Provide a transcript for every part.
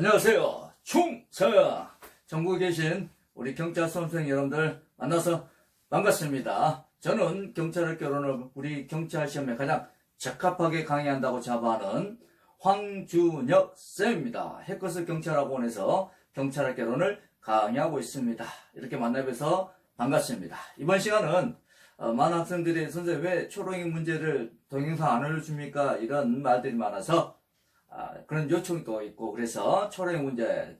안녕하세요. 충성! 전국에 계신 우리 경찰 수험생 여러분들 만나서 반갑습니다. 저는 경찰학교로는 우리 경찰 시험에 가장 적합하게 강의한다고 자부하는 황준혁 쌤입니다. 해커스 경찰학원에서 경찰학교론을 강의하고 있습니다. 이렇게 만나뵈서 반갑습니다. 이번 시간은 많은 학생들이 선생님 왜 초롱이 문제를 동영상 안 알려줍니까? 이런 말들이 많아서 그런 요청이 또 있고, 그래서 초롱이 문제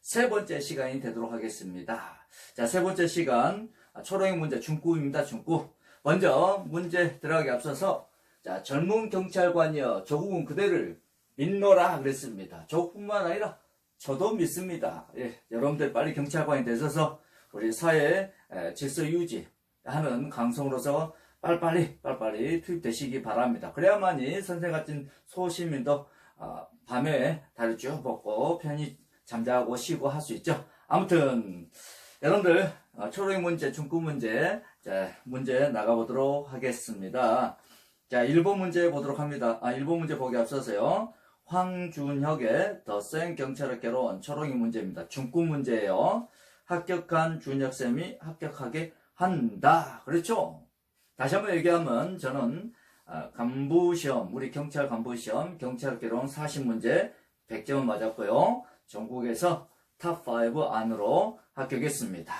세 번째 시간이 되도록 하겠습니다. 자, 세 번째 시간 초롱이 문제 중급입니다. 중급. 먼저 문제 들어가기 앞서서, 자, 젊은 경찰관이여 조국은 그대를 믿노라 그랬습니다. 조국뿐만 아니라 저도 믿습니다. 예, 여러분들 빨리 경찰관이 되셔서 우리 사회 질서 유지하는 강성으로서 빨리빨리 투입되시기 바랍니다. 그래야만이 선생 같은 소시민도 밤에 다리 쭉 뻗고 편히 잠자고 쉬고 할 수 있죠. 아무튼 여러분들 초롱이 문제, 중급 문제, 자, 문제 나가보도록 하겠습니다. 자, 1번 문제 보도록 합니다. 1번 문제 보기 앞서서요, 황준혁의 더 센 경찰학개론 초롱이 문제입니다. 중급 문제예요. 합격한 준혁쌤이 합격하게 한다. 그렇죠? 다시 한번 얘기하면 저는 간부시험, 우리 경찰 간부시험 경찰학개론 40문제 100점 맞았고요. 전국에서 탑5 안으로 합격했습니다.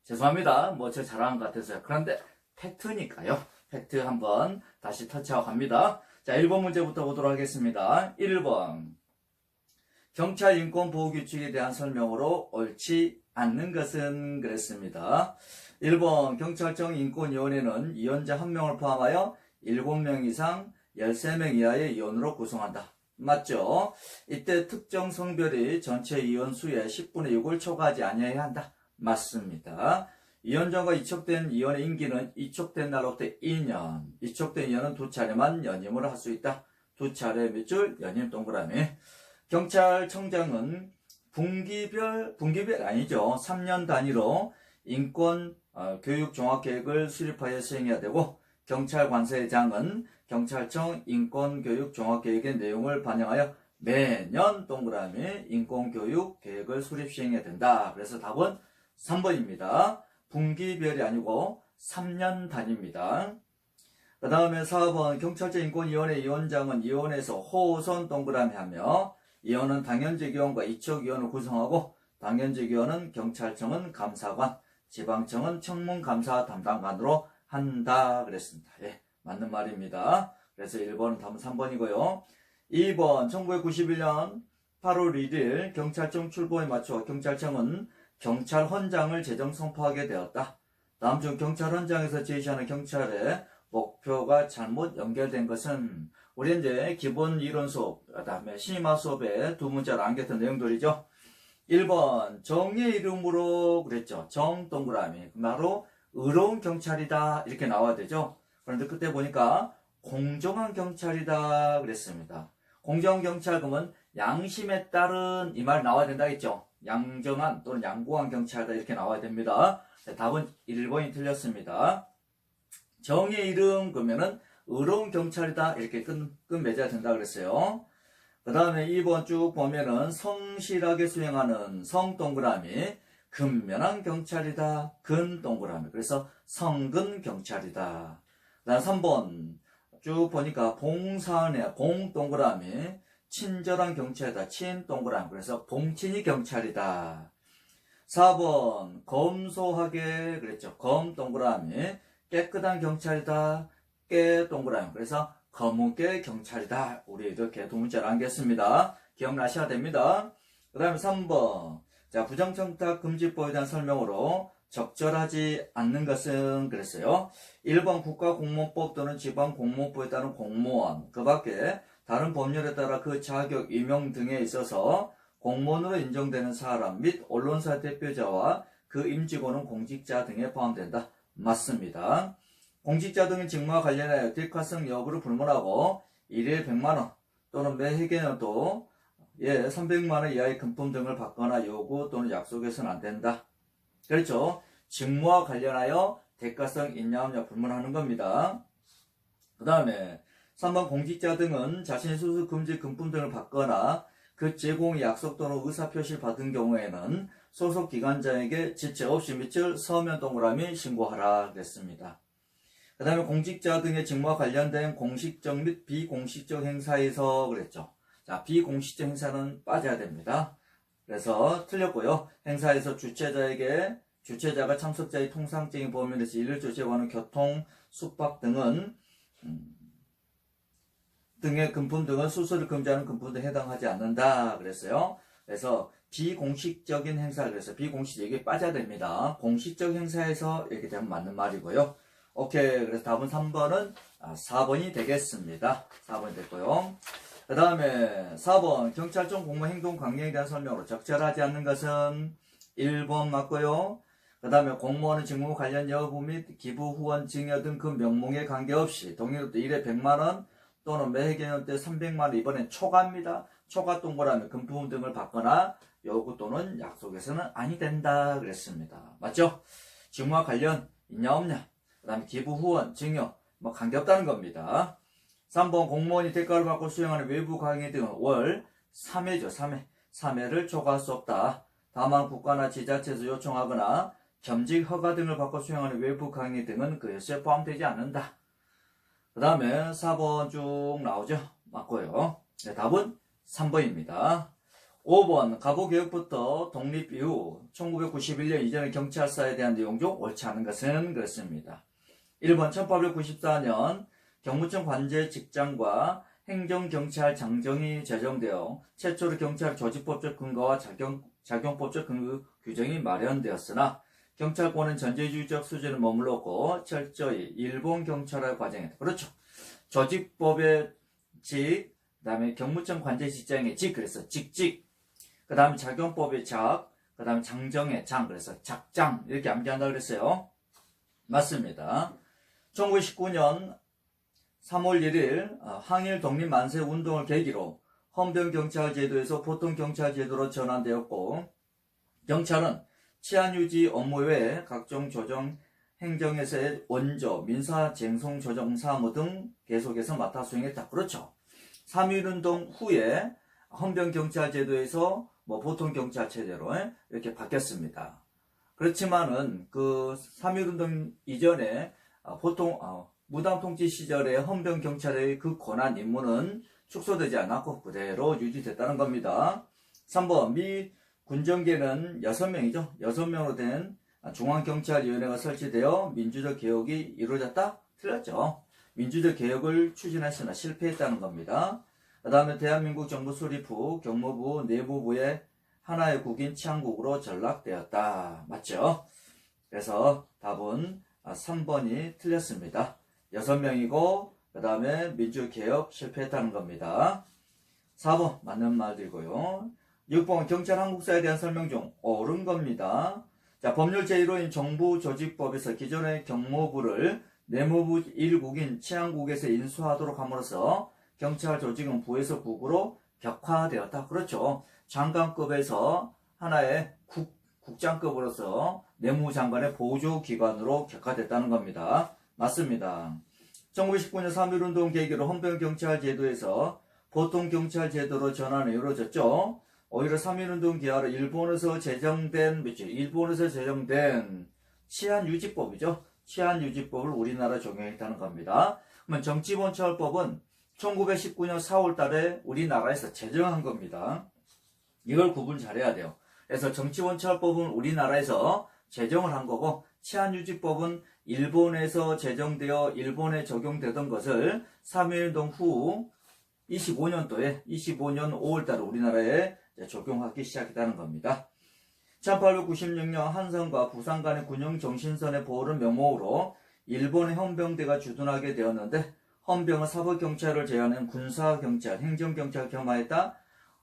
죄송합니다. 뭐 저 잘하는 것 같아서요. 그런데 팩트니까요. 팩트 한번 다시 터치하고 갑니다. 자, 1번 문제부터 보도록 하겠습니다. 1번. 경찰 인권보호규칙에 대한 설명으로 옳지 않는 것은 그랬습니다. 1번. 경찰청 인권위원회는 위원자 1명을 포함하여 7명 이상 13명 이하의 위원으로 구성한다. 맞죠? 이때 특정 성별이 전체 위원 수의 10분의 6을 초과하지 아니해야 한다. 맞습니다. 위원장과 이촉된 위원의 임기는 이촉된 날로부터 2년, 이촉된 위원은 2차례만 연임을 할 수 있다. 2차례 몇 줄 연임 동그라미. 경찰청장은 분기별 아니죠. 3년 단위로 인권 교육 종합계획을 수립하여 수행해야 되고, 경찰관세장은 경찰청 인권교육 종합계획의 내용을 반영하여 매년 동그라미 인권교육 계획을 수립 시행해야 된다. 그래서 답은 3번입니다. 분기별이 아니고 3년 단위입니다. 그 다음에 4번. 경찰청 인권위원회 위원장은 위원회에서 호선 동그라미 하며, 위원은 당연직위원과 이촉위원을 구성하고, 당연직위원은 경찰청은 감사관, 지방청은 청문감사 담당관으로 한다 그랬습니다. 예, 맞는 말입니다. 그래서 1번은 답은 3번이고요. 2번. 1991년 8월 1일 경찰청 출범에 맞춰 경찰청은 경찰헌장을 제정 선포하게 되었다. 다음 중 경찰헌장에서 제시하는 경찰의 목표가 잘못 연결된 것은, 우리 이제 기본 이론 수업, 그 다음에 심화 수업에 두 문자를 안겼던 내용들이죠. 1번. 정의 이름으로 그랬죠. 정 동그라미. 바로 의로운 경찰이다 이렇게 나와야 되죠. 그런데 그때 보니까 공정한 경찰이다 그랬습니다. 공정한 경찰 그러면 양심에 따른 이 말 나와야 된다 했죠. 양정한 또는 양고한 경찰이다 이렇게 나와야 됩니다. 답은 1번이 틀렸습니다. 정의 이름 그러면은 의로운 경찰이다 이렇게 끝맺어야 된다 그랬어요. 그 다음에 2번 쭉 보면은 성실하게 수행하는 성 동그라미, 근면한 경찰이다. 근 동그라미. 그래서 성근 경찰이다. 그다음 3번 쭉 보니까 봉사은혜 봉 동그라미, 친절한 경찰이다. 친 동그라미. 그래서 봉친이 경찰이다. 4번 검소하게 그랬죠. 검 동그라미, 깨끗한 경찰이다. 깨 동그라미. 그래서 검은깨 경찰이다. 우리 이렇게 두 문자를 안겼습니다. 기억나셔야 됩니다. 그 다음에 3번. 자, 부정청탁금지법에 대한 설명으로 적절하지 않는 것은 그랬어요. 1번 국가공무원법 또는 지방공무원법에 따른 공무원, 그 밖에 다른 법률에 따라 그 자격, 임용 등에 있어서 공무원으로 인정되는 사람 및 언론사 대표자와 그 임직원은 공직자 등에 포함된다. 맞습니다. 공직자 등의 직무와 관련하여 딜카성 여부를 불문하고 1일 100만원 또는 매 회계년도 300만원 이하의 금품 등을 받거나 요구 또는 약속해서는 안 된다. 그렇죠. 직무와 관련하여 대가성 있냐없냐 불문하는 겁니다. 그 다음에 3번 공직자 등은 자신의 수수 금지 금품 등을 받거나 그 제공의 약속 또는 의사표시를 받은 경우에는 소속 기관장에게 지체 없이 밑줄 서면 동그라미 신고하라 그랬습니다. 그 다음에 공직자 등의 직무와 관련된 공식적 및 비공식적 행사에서 그랬죠. 자, 비공식적 행사는 빠져야 됩니다. 그래서 틀렸고요. 행사에서 주최자가 참석자의 통상적인 범위에서 이를 조치하는 교통, 숙박 등의 금품 등은 수수를 금지하는 금품에 해당하지 않는다 그랬어요. 그래서 비공식적인 행사, 그래서 비공식적이 빠져야 됩니다. 공식적 행사에서 이렇게 되면 맞는 말이고요. 오케이. 그래서 답은 3번은 4번이 되겠습니다. 4번이 됐고요. 그 다음에 4번 경찰청 공무 행동 강령에 대한 설명으로 적절하지 않는 것은 1번 맞고요. 그 다음에 공무원의 직무 관련 여부 및 기부 후원 증여 등 그 명목에 관계없이 동일부터 1회 100만원 또는 매해 개년 때 300만원, 이번엔 초과입니다. 초과 동그라미 금품 등을 받거나 요구 또는 약속에서는 아니 된다 그랬습니다. 맞죠? 직무와 관련 있냐 없냐, 그 다음에 기부 후원 증여 뭐 관계없다는 겁니다. 3번 공무원이 대가를 받고 수행하는 외부 강의 등은 월 3회죠. 3회를 초과할 수 없다. 다만 국가나 지자체에서 요청하거나 겸직 허가 등을 받고 수행하는 외부 강의 등은 그 여수에 포함되지 않는다. 그 다음에 4번 쭉 나오죠. 맞고요. 네, 답은 3번입니다. 5번 가보개혁부터 독립 이후 1991년 이전의 경찰사에 대한 내용 중 옳지 않은 것은 그렇습니다. 1번 1894년 경무청 관제 직장과 행정경찰장정이 제정되어 최초로 경찰 조직법적 근거와 작용법적 근거 규정이 마련되었으나 경찰권은 전제주의적 수준에 머물렀고 철저히 일본 경찰화 과정에 그렇죠. 조직법의 직, 그 다음에 경무청 관제 직장의 직, 그래서 직직, 그 다음에 작용법의 작, 그 다음에 장정의 장, 그래서 작장 이렇게 암기한다 그랬어요. 맞습니다. 1919년 3월 1일 항일 독립 만세 운동을 계기로 헌병경찰제도에서 보통경찰제도로 전환되었고 경찰은 치안유지 업무 외에 각종 조정, 행정에서의 원조, 민사, 쟁송, 조정 사무 등 계속해서 맡아 수행했다. 그렇죠. 3.1운동 후에 헌병경찰제도에서 보통경찰체제로 이렇게 바뀌었습니다. 그렇지만은 그 3.1운동 이전에 무당통치 시절에 헌병경찰의 그 권한 임무는 축소되지 않았고 그대로 유지됐다는 겁니다. 3번 미 군정계는 6명이죠. 6명으로 된 중앙경찰위원회가 설치되어 민주적 개혁이 이루어졌다? 틀렸죠. 민주적 개혁을 추진했으나 실패했다는 겁니다. 그 다음에 대한민국 정부 수립 후 경무부 내무부의 하나의 국인 치안국으로 전락되었다. 맞죠? 그래서 답은 3번이 틀렸습니다. 6명이고 그 다음에 민주개혁 실패했다는 겁니다. 4번 맞는 말들이고요. 6번 경찰 한국사에 대한 설명 중 옳은 겁니다. 자, 법률 제1호인 정부조직법에서 기존의 경무부를 내무부 1국인 치안국에서 인수하도록 함으로써 경찰 조직은 부에서 국으로 격화되었다. 그렇죠. 장관급에서 하나의 국장급으로서 내무장관의 보조기관으로 격화됐다는 겁니다. 맞습니다. 1919년 3.1운동 계기로 헌병경찰제도에서 보통경찰제도로 전환이 이루어졌죠. 오히려 3.1운동 기하로 일본에서 제정된 치안유지법이죠. 치안유지법을 우리나라 적용했다는 겁니다. 그러면 정치본처법은 1919년 4월 달에 우리나라에서 제정한 겁니다. 이걸 구분 잘해야 돼요. 그래서 정치본처법은 우리나라에서 제정을 한 거고 치안유지법은 일본에서 제정되어 일본에 적용되던 것을 3.1운동 후 25년도에 25년 5월달에 우리나라에 적용하기 시작했다는 겁니다. 1896년 한성과 부산 간의 군용정신선의 보호를 명목으로 일본의 헌병대가 주둔하게 되었는데 헌병은 사법경찰을 제외하는 군사경찰, 행정경찰 겸하였다.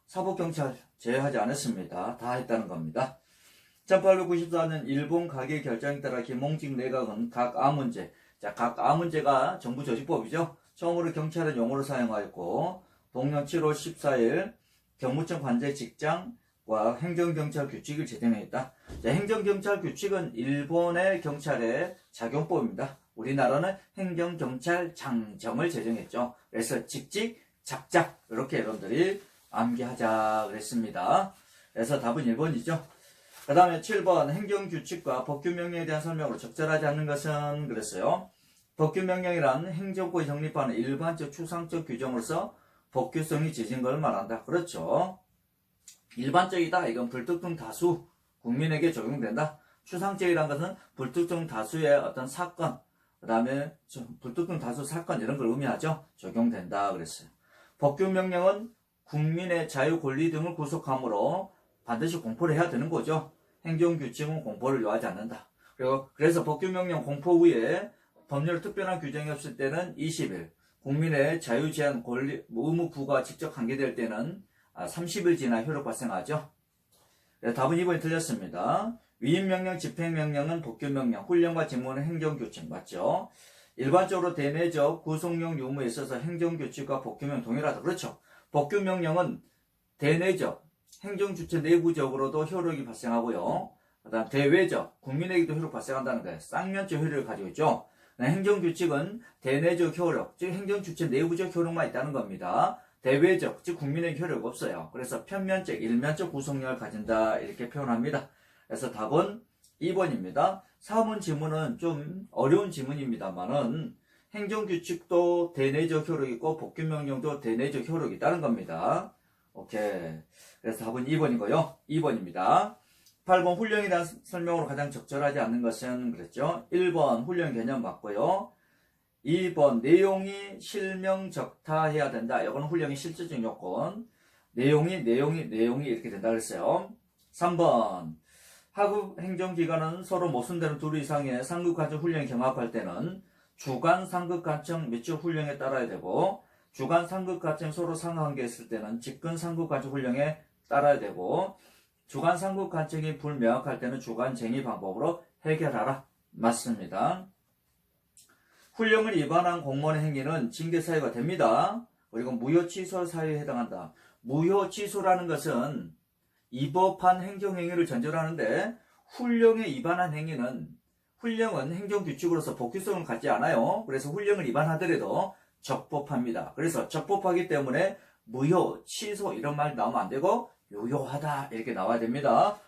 사법경찰 제외하지 않았습니다. 다 했다는 겁니다. 1894년 일본 가계 결정에 따라 김홍직 내각은 각 아문제, 각 아문제가 정부조직법이죠. 처음으로 경찰은 용어로 사용하였고 동년 7월 14일 경무청 관제 직장과 행정경찰 규칙을 제정했다. 행정경찰 규칙은 일본의 경찰의 작용법입니다. 우리나라는 행정경찰 장정을 제정했죠. 그래서 직직, 작작 이렇게 여러분들이 암기하자 그랬습니다. 그래서 답은 1번이죠. 그 다음에 7번 행정규칙과 법규명령에 대한 설명으로 적절하지 않는 것은 그랬어요. 법규명령이란 행정부에 정립하는 일반적 추상적 규정으로서 법규성이 지진 걸 말한다. 그렇죠. 일반적이다. 이건 불특정 다수 국민에게 적용된다. 추상적이라는 것은 불특정 다수의 어떤 사건, 그 다음에 불특정 다수 사건 이런 걸 의미하죠. 적용된다 그랬어요. 법규명령은 국민의 자유 권리 등을 구속하므로 반드시 공포를 해야 되는 거죠. 행정규칙은 공포를 요하지 않는다. 그리고 그래서 법규명령 공포 후에 법률 특별한 규정이 없을 때는 20일, 국민의 자유 제한 권리 의무 부과 직접 관계될 때는 30일 지나 효력 발생하죠. 답은 2번이 틀렸습니다. 위임명령, 집행명령은 법규명령, 훈령과 직무는 행정규칙 맞죠? 일반적으로 대내적 구속용 요무에 있어서 행정규칙과 법규명 동일하다. 그렇죠. 법규명령은 대내적, 행정주체 내부적으로도 효력이 발생하고요. 그 다음 대외적, 국민에게도 효력 발생한다는 거예요. 쌍면적 효력을 가지고 있죠. 행정규칙은 대내적 효력, 즉 행정주체 내부적 효력만 있다는 겁니다. 대외적, 즉 국민에게 효력 없어요. 그래서 편면적, 일면적 구속력을 가진다 이렇게 표현합니다. 그래서 답은 2번입니다. 4번 지문은 좀 어려운 지문입니다만은 행정규칙도 대내적 효력이 있고 법규명령도 대내적 효력이 있다는 겁니다. 오케이. 그래서 답은 2번이고요. 2번입니다. 8번 훈령에 대한 설명으로 가장 적절하지 않는 것은 그랬죠. 1번 훈령 개념 맞고요. 2번 내용이 실명적타해야 된다. 이거는 훈령의 실질적 요건. 내용이 이렇게 된다 그랬어요. 3번 하급 행정기관은 서로 모순되는 둘 이상의 상급관청 훈령이 경합할 때는 주간 상급관청 밑줄 훈령에 따라야 되고 주간 상급관청이 서로 상하관계했을 때는 직근 상급관청 훈령에 따라야 되고 주간 상급관청이 불명확할 때는 주간 쟁의 방법으로 해결하라. 맞습니다. 훈령을 위반한 공무원의 행위는 징계 사유가 됩니다. 그리고 무효 취소 사유에 해당한다. 무효 취소라는 것은 위법한 행정행위를 전제로 하는데 훈령에 위반한 행위는 훈령은 행정규칙으로서 법규성을 갖지 않아요. 그래서 훈령을 위반하더라도 적법합니다. 그래서 적법하기 때문에 무효, 취소 이런 말 나오면 안 되고 유효하다 이렇게 나와야 됩니다.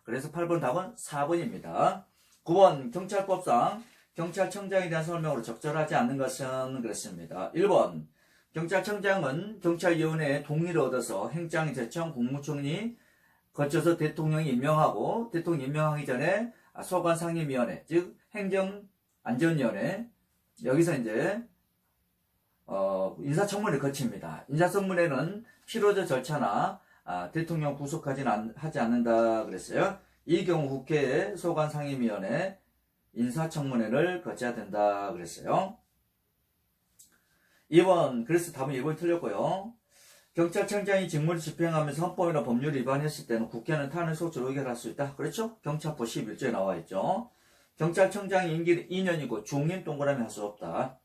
그래서 8번 답은 4번입니다. 9번 경찰법상 경찰청장에 대한 설명으로 적절하지 않는 것은 그렇습니다. 1번 경찰청장은 경찰위원회의 동의를 얻어서 행장 제청 국무총리 거쳐서 대통령이 임명하고 대통령 임명하기 전에 소관상임위원회 즉 행정안전위원회 여기서 이제 인사청문회를 거칩니다. 인사청문회는 필요적 절차나 대통령 구속하지는 하지 않는다 그랬어요. 이 경우 국회의 소관상임위원회 인사청문회를 거쳐야 된다 그랬어요. 2번 그래서 답은 1번이 틀렸고요. 경찰청장이 직무를 집행하면서 헌법이나 법률을 위반했을 때는 국회는 탄핵 소추로 의결할 수 있다. 그렇죠? 경찰법 11조에 나와 있죠. 경찰청장의 임기는 2년이고 중임 동그라미 할 수 없다.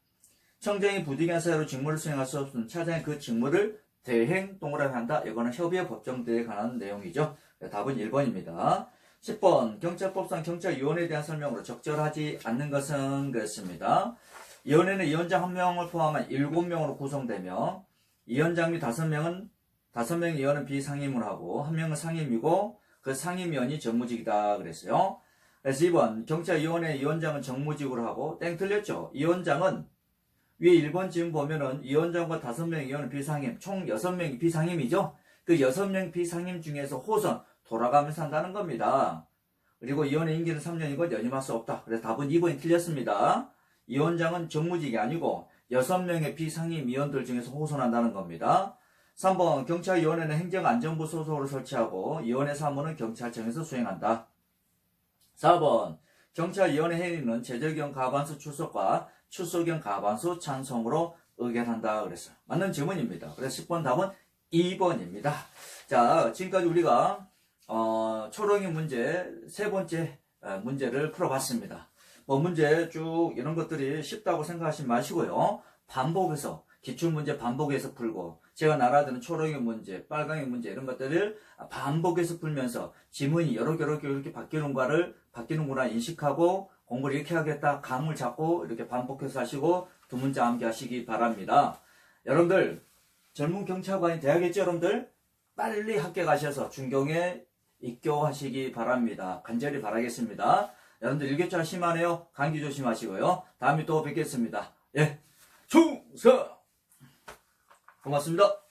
청장이 부득이한 사유로 직무를 수행할 수 없으면 차장이 그 직무를 대행 동그라미 한다. 이거는 협의의 법정대에 관한 내용이죠. 답은 1번입니다. 10번 경찰법상 경찰위원회에 대한 설명으로 적절하지 않는 것은 그렇습니다. 위원회는 위원장 1명을 포함한 7명으로 구성되며 위원장 및 5명 위원은 비상임을 하고 1명은 상임이고 그 상임위원이 정무직이다 그랬어요. 그래서 2번 경찰위원회 위원장은 정무직으로 하고 땡 틀렸죠. 위원장은 위에 1번 지금 보면은 위원장과 5명 위원은 비상임 총 6명이 비상임이죠. 그 6명 비상임 중에서 호선 돌아가면서 한다는 겁니다. 그리고 위원회 임기는 3년이고 연임할 수 없다. 그래서 답은 2번이 틀렸습니다. 위원장은 정무직이 아니고 6명의 비상임 위원들 중에서 호선한다는 겁니다. 3번 경찰위원회는 행정안전부 소속으로 설치하고 위원회 사무는 경찰청에서 수행한다. 4번 경찰위원회 회의는 제적경 가반수 출석과 출석경 가반수 찬성으로 의결한다 그랬어요. 맞는 질문입니다. 그래서 10번 답은 2번입니다. 자, 지금까지 우리가 초롱이 문제 3번째 문제를 풀어봤습니다. 문제 쭉 이런 것들이 쉽다고 생각하지 마시고요. 반복해서 기출문제 반복해서 풀고 제가 나라드는 초록의 문제, 빨강의 문제 이런 것들을 반복해서 풀면서 지문이 이렇게 바뀌는구나 인식하고 공부를 이렇게 하겠다 감을 잡고 이렇게 반복해서 하시고 두 문제 암기하시기 바랍니다. 여러분들 젊은 경찰관이 돼야겠죠, 여러분들? 빨리 학교 가셔서 중경에 입교하시기 바랍니다. 간절히 바라겠습니다. 여러분들 일교차 심하네요. 감기 조심하시고요. 다음에 또 뵙겠습니다. 예, 충성! 고맙습니다.